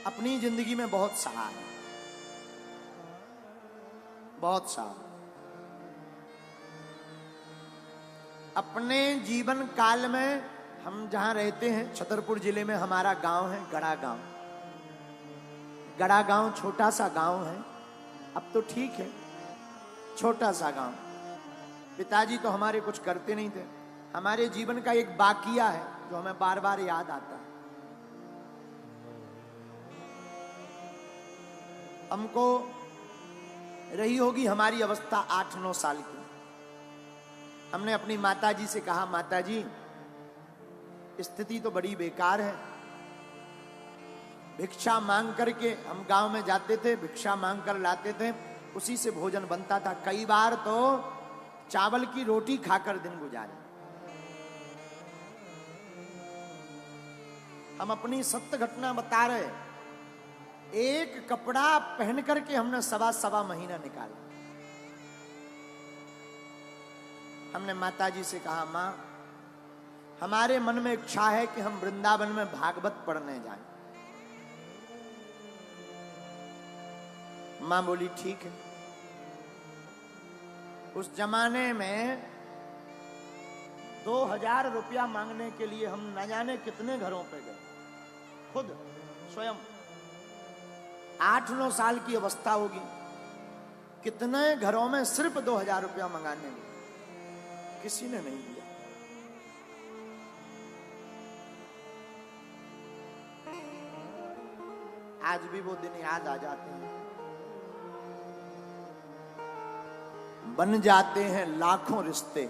अपनी जिंदगी में बहुत सहा है, बहुत सहा। अपने जीवन काल में हम जहां रहते हैं, छतरपुर जिले में हमारा गांव है गड़ा गांव। गड़ा गांव छोटा सा गांव है, अब तो ठीक है, छोटा सा गांव। पिताजी तो हमारे कुछ करते नहीं थे। हमारे जीवन का एक बाकिया है जो हमें बार बार याद आता है। हमको रही होगी हमारी अवस्था 8-9 साल की। हमने अपनी माताजी से कहा, माताजी स्थिति तो बड़ी बेकार है। भिक्षा मांग करके हम गांव में जाते थे, भिक्षा मांग कर लाते थे, उसी से भोजन बनता था। कई बार तो चावल की रोटी खाकर दिन गुजारे। हम अपनी सत्य घटना बता रहे। एक कपड़ा पहन करके हमने सवा महीना निकाला। हमने माताजी से कहा, मां हमारे मन में इच्छा है कि हम वृंदावन में भागवत पढ़ने जाएं। मां बोली ठीक है। उस जमाने में 2000 रुपया मांगने के लिए हम न जाने कितने घरों पे गए, खुद स्वयं। 8-9 साल की अवस्था होगी, कितने घरों में सिर्फ 2000 रुपया मंगाने में, किसी ने नहीं दिया। आज भी वो दिन याद आ जाते हैं। बन जाते हैं लाखों रिश्ते,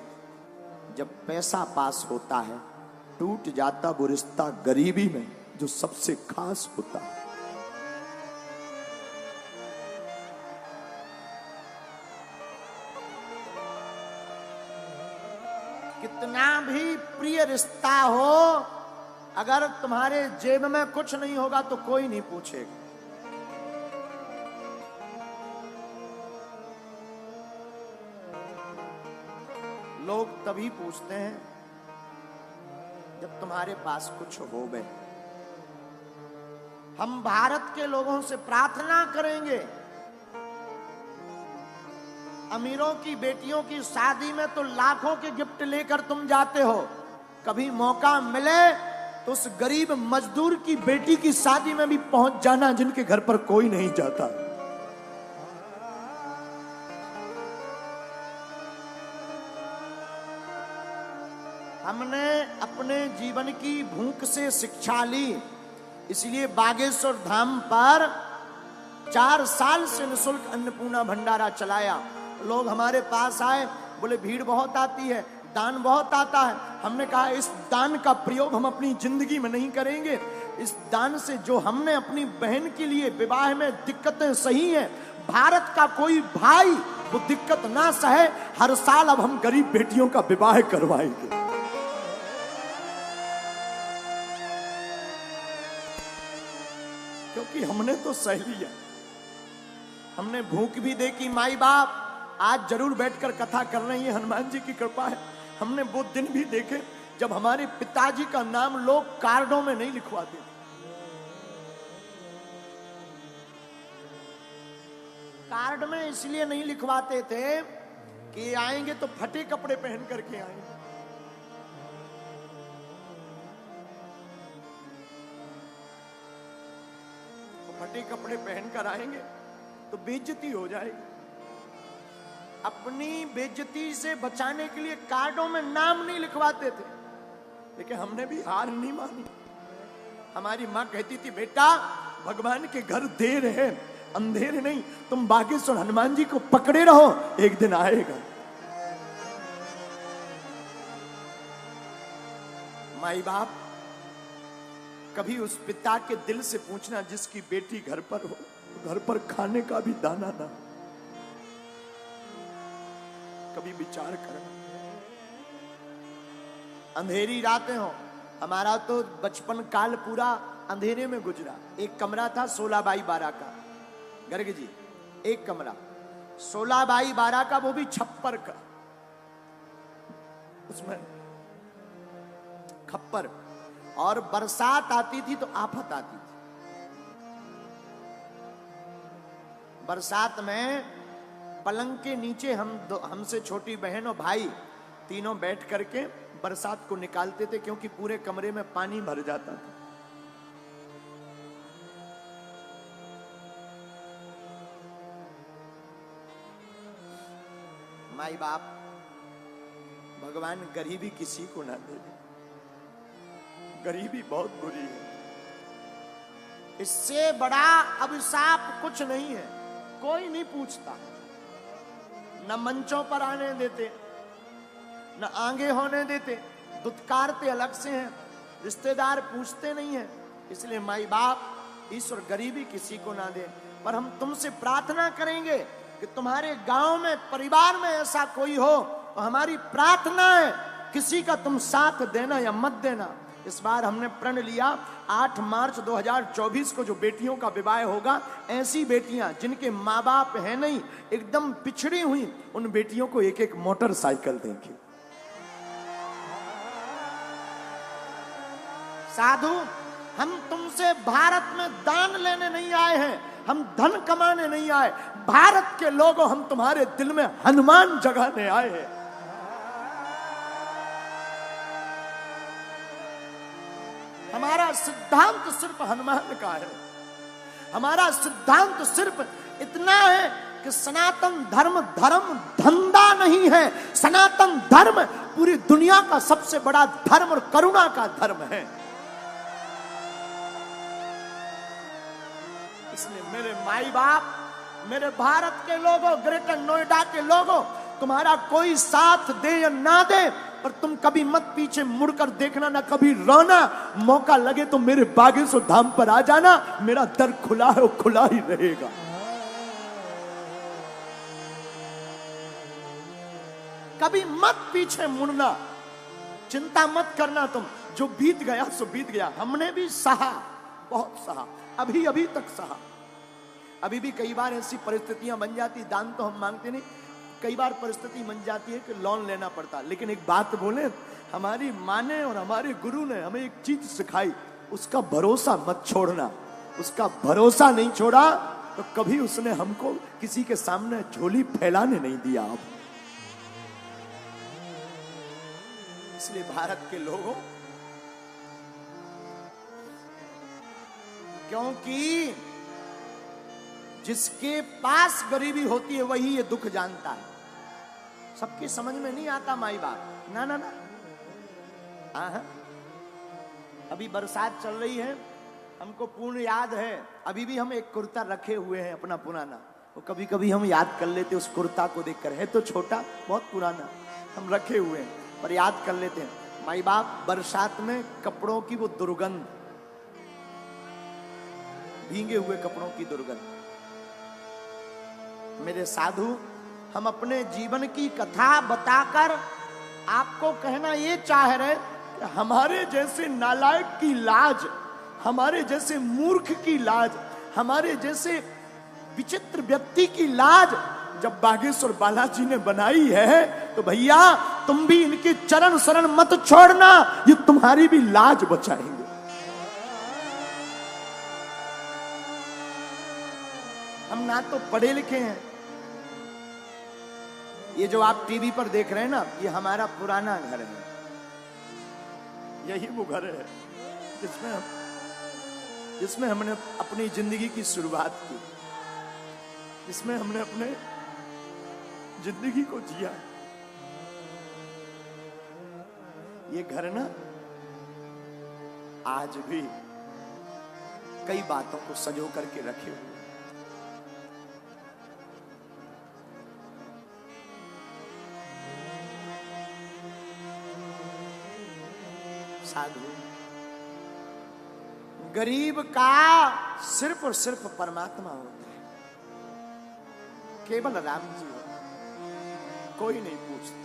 जब पैसा पास होता है टूट जाता वो रिश्ता गरीबी में जो सबसे खास होता है। कितना भी प्रिय रिश्ता हो, अगर तुम्हारे जेब में कुछ नहीं होगा तो कोई नहीं पूछेगा। लोग तभी पूछते हैं जब तुम्हारे पास कुछ हो गए। हम भारत के लोगों से प्रार्थना करेंगे, अमीरों की बेटियों की शादी में तो लाखों के गिफ्ट लेकर तुम जाते हो, कभी मौका मिले तो उस गरीब मजदूर की बेटी की शादी में भी पहुंच जाना जिनके घर पर कोई नहीं जाता। हमने अपने जीवन की भूख से शिक्षा ली, इसलिए बागेश्वर धाम पर 4 साल से निःशुल्क अन्नपूर्णा भंडारा चलाया। लोग हमारे पास आए, बोले भीड़ बहुत आती है, दान बहुत आता है। हमने कहा इस दान का प्रयोग हम अपनी जिंदगी में नहीं करेंगे। इस दान से जो हमने अपनी बहन के लिए विवाह में दिक्कतें सही हैं, भारत का कोई भाई वो दिक्कत ना सहे। हर साल अब हम गरीब बेटियों का विवाह करवाएंगे। क्योंकि हमने तो सह लिया। हमने भूख भी देखी। माई बाप आज जरूर बैठकर कथा कर रही है, हनुमान जी की कृपा है। हमने वो दिन भी देखे जब हमारे पिताजी का नाम लोग कार्डों में नहीं लिखवाते थे। कार्ड में इसलिए नहीं लिखवाते थे कि आएंगे तो फटे कपड़े पहन करके आएंगे। फटे कपड़े पहनकर आएंगे तो बेइज्जती हो जाएगी। अपनी बेइज्जती से बचाने के लिए कार्डों में नाम नहीं लिखवाते थे, लेकिन हमने भी हार नहीं मानी। हमारी मां कहती थी, बेटा भगवान के घर देर है अंधेर नहीं, तुम बागेश्वर हनुमान जी को पकड़े रहो, एक दिन आएगा। माई बाप कभी उस पिता के दिल से पूछना जिसकी बेटी घर पर हो, घर पर खाने का भी दाना ना, कभी विचार करना। अंधेरी रातें हो, हमारा तो बचपन काल पूरा अंधेरे में गुजरा। एक कमरा था 16x12 का, गर्ग जी एक कमरा 16x12 का, वो भी छप्पर का, उसमें खप्पर। और बरसात आती थी तो आफत आती थी। बरसात में पलंग के नीचे हमसे छोटी बहन और भाई तीनों बैठ करके बरसात को निकालते थे, क्योंकि पूरे कमरे में पानी भर जाता था। माई बाप, भगवान गरीबी किसी को ना दे। गरीबी बहुत बुरी है, इससे बड़ा अभिशाप कुछ नहीं है। कोई नहीं पूछता, न मंचों पर आने देते, न आगे होने देते, दुत्कारते अलग से हैं, रिश्तेदार पूछते नहीं है। इसलिए माई बाप, ईश्वर गरीबी किसी को ना दे। पर हम तुमसे प्रार्थना करेंगे कि तुम्हारे गांव में, परिवार में ऐसा कोई हो तो हमारी प्रार्थना है किसी का तुम साथ देना या मत देना। इस बार हमने प्रण लिया 8 मार्च 2024 को जो बेटियों का विवाह होगा, ऐसी बेटियां जिनके माँ बाप है नहीं, एकदम पिछड़ी हुई, उन बेटियों को एक एक मोटरसाइकिल देंगे। साधु, हम तुमसे भारत में दान लेने नहीं आए हैं, हम धन कमाने नहीं आए। भारत के लोगों, हम तुम्हारे दिल में हनुमान जगाने आए हैं। हमारा सिद्धांत सिर्फ हनुमान का है। हमारा सिद्धांत सिर्फ इतना है कि सनातन धर्म धंधा नहीं है। सनातन धर्म पूरी दुनिया का सबसे बड़ा धर्म और करुणा का धर्म है। इसलिए मेरे माई बाप, मेरे भारत के लोगों, ग्रेटर नोएडा के लोगों, तुम्हारा कोई साथ दे या ना दे, पर तुम कभी मत पीछे मुड़कर देखना, ना कभी रोना। मौका लगे तो मेरे बागेश्वर धाम पर आ जाना, मेरा दर खुला है, वो खुला ही रहेगा। कभी मत पीछे मुड़ना, चिंता मत करना। तुम जो बीत गया सो बीत गया। हमने भी सहा, बहुत सहा, अभी तक सहा। अभी भी कई बार ऐसी परिस्थितियां बन जाती, दान तो हम मांगते नहीं, कई बार परिस्थिति बन जाती है कि लोन लेना पड़ता। लेकिन एक बात बोले, हमारी माँ ने और हमारे गुरु ने हमें एक चीज सिखाई, उसका भरोसा मत छोड़ना। उसका भरोसा नहीं छोड़ा तो कभी उसने हमको किसी के सामने झोली फैलाने नहीं दिया। अब इसलिए भारत के लोगों, क्योंकि जिसके पास गरीबी होती है वही ये दुख जानता है। सबकी समझ में नहीं आता माई बाप, ना ना ना। अभी बरसात चल रही है, हमको पूर्ण याद है, अभी भी हम एक कुर्ता रखे हुए हैं अपना पुराना। वो कभी कभी हम याद कर लेते उस कुर्ता को देखकर, है तो छोटा, बहुत पुराना, हम रखे हुए हैं पर याद कर लेते हैं। माई बाप, बरसात में कपड़ों की वो दुर्गंध, भीगे हुए कपड़ों की दुर्गंध। मेरे साधु, हम अपने जीवन की कथा बताकर आपको कहना ये चाह रहे कि हमारे जैसे नालायक की लाज, हमारे जैसे मूर्ख की लाज, हमारे जैसे विचित्र व्यक्ति की लाज जब बागेश्वर बालाजी ने बनाई है, तो भैया तुम भी इनके चरण शरण मत छोड़ना, ये तुम्हारी भी लाज बचाएंगे। हम ना तो पढ़े लिखे हैं। ये जो आप टीवी पर देख रहे हैं ना, ये हमारा पुराना घर है। यही वो घर है जिसमें हमने अपनी जिंदगी की शुरुआत की, जिसमें हमने अपने जिंदगी को जिया। ये घर ना आज भी कई बातों को संजो करके रखे हुए। साधु, गरीब का सिर्फ और सिर्फ परमात्मा होता है, केवल राम जी होता है, कोई नहीं पूछता।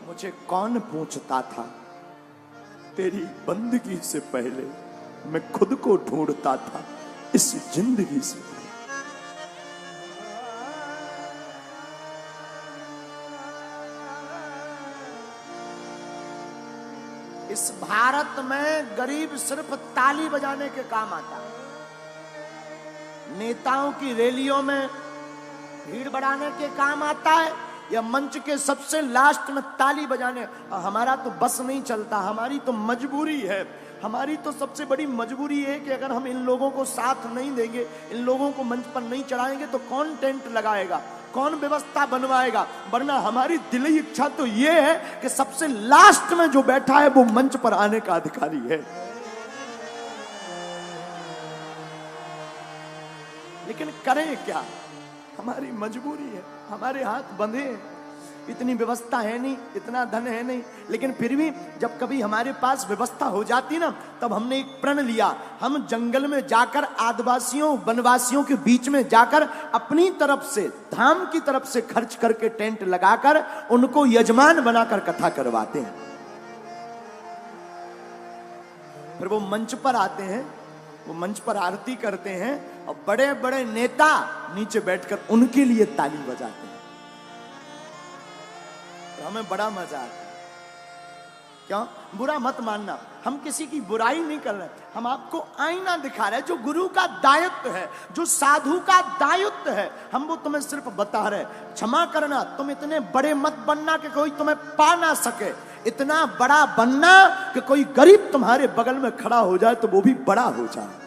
मुझे कौन पूछता था, तेरी बंदगी से पहले मैं खुद को ढूंढता था इस जिंदगी से। इस भारत में गरीब सिर्फ ताली बजाने के काम आता है। नेताओं की रैलियों में भीड़ बढ़ाने के काम आता है या मंच के सबसे लास्ट में ताली बजाने? हमारा तो बस नहीं चलता, हमारी तो मजबूरी है। हमारी तो सबसे बड़ी मजबूरी है कि अगर हम इन लोगों को साथ नहीं देंगे, इन लोगों को मंच पर नहीं चढ़ाएंगे तो कौन टेंट लगाएगा, कौन व्यवस्था बनवाएगा? वरना हमारी दिली इच्छा तो ये है कि सबसे लास्ट में जो बैठा है वो मंच पर आने का अधिकारी है। लेकिन करें क्या? हमारी मजबूरी है, हमारे हाथ बंधे हैं, इतनी व्यवस्था है नहीं, इतना धन है नहीं। लेकिन फिर भी जब कभी हमारे पास व्यवस्था हो जाती ना, तब हमने एक प्रण लिया, हम जंगल में जाकर आदिवासियों वनवासियों के बीच में जाकर अपनी तरफ से, धाम की तरफ से खर्च करके टेंट लगाकर उनको यजमान बनाकर कथा करवाते हैं। फिर वो मंच पर आते हैं, वो मंच पर आरती करते हैं और बड़े बड़े नेता नीचे बैठकर उनके लिए ताली बजाते हैं। तो हमें बड़ा मजा आता है। क्यों? बुरा मत मानना, हम किसी की बुराई नहीं कर रहे, हम आपको आईना दिखा रहे हैं जो गुरु का दायित्व है, जो साधु का दायित्व है, हम वो तुम्हें सिर्फ बता रहे। क्षमा करना, तुम इतने बड़े मत बनना कि कोई तुम्हें पा ना सके, इतना बड़ा बनना कि कोई गरीब तुम्हारे बगल में खड़ा हो जाए तो वो भी बड़ा हो जाए।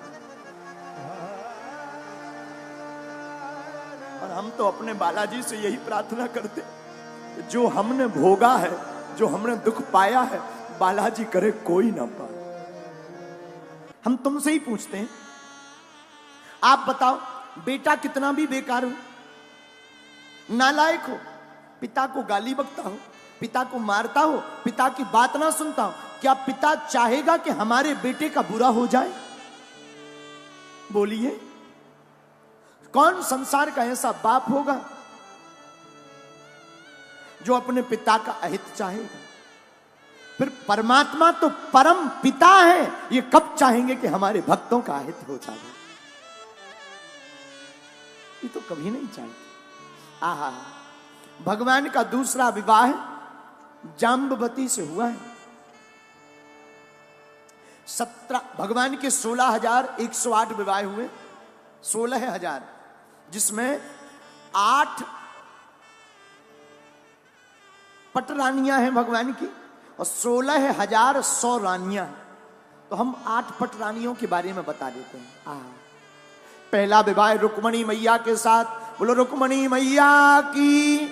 और हम तो अपने बालाजी से यही प्रार्थना करते, जो हमने भोगा है, जो हमने दुख पाया है, बालाजी करे कोई ना पाए। हम तुमसे ही पूछते हैं, आप बताओ, बेटा कितना भी बेकार हो, नालायक हो, पिता को गाली बकता हो, पिता को मारता हो, पिता की बात ना सुनता हो, क्या पिता चाहेगा कि हमारे बेटे का बुरा हो जाए? बोलिए, कौन संसार का ऐसा बाप होगा जो अपने पिता का अहित चाहेगा? फिर परमात्मा तो परम पिता है, ये कब चाहेंगे कि हमारे भक्तों का अहित हो जाए? ये तो कभी नहीं चाहते। आहा, भगवान का दूसरा विवाह जाम्बवती से हुआ है। 17 भगवान के 16,108 विवाह हुए, 16,000, जिसमें 8 पटरानियां हैं भगवान की और 16,100 रानियां। तो हम 8 पटरानियों के बारे में बता देते हैं। पहला विवाह रुक्मणी मैया के साथ, बोलो रुक्मणी मैया की।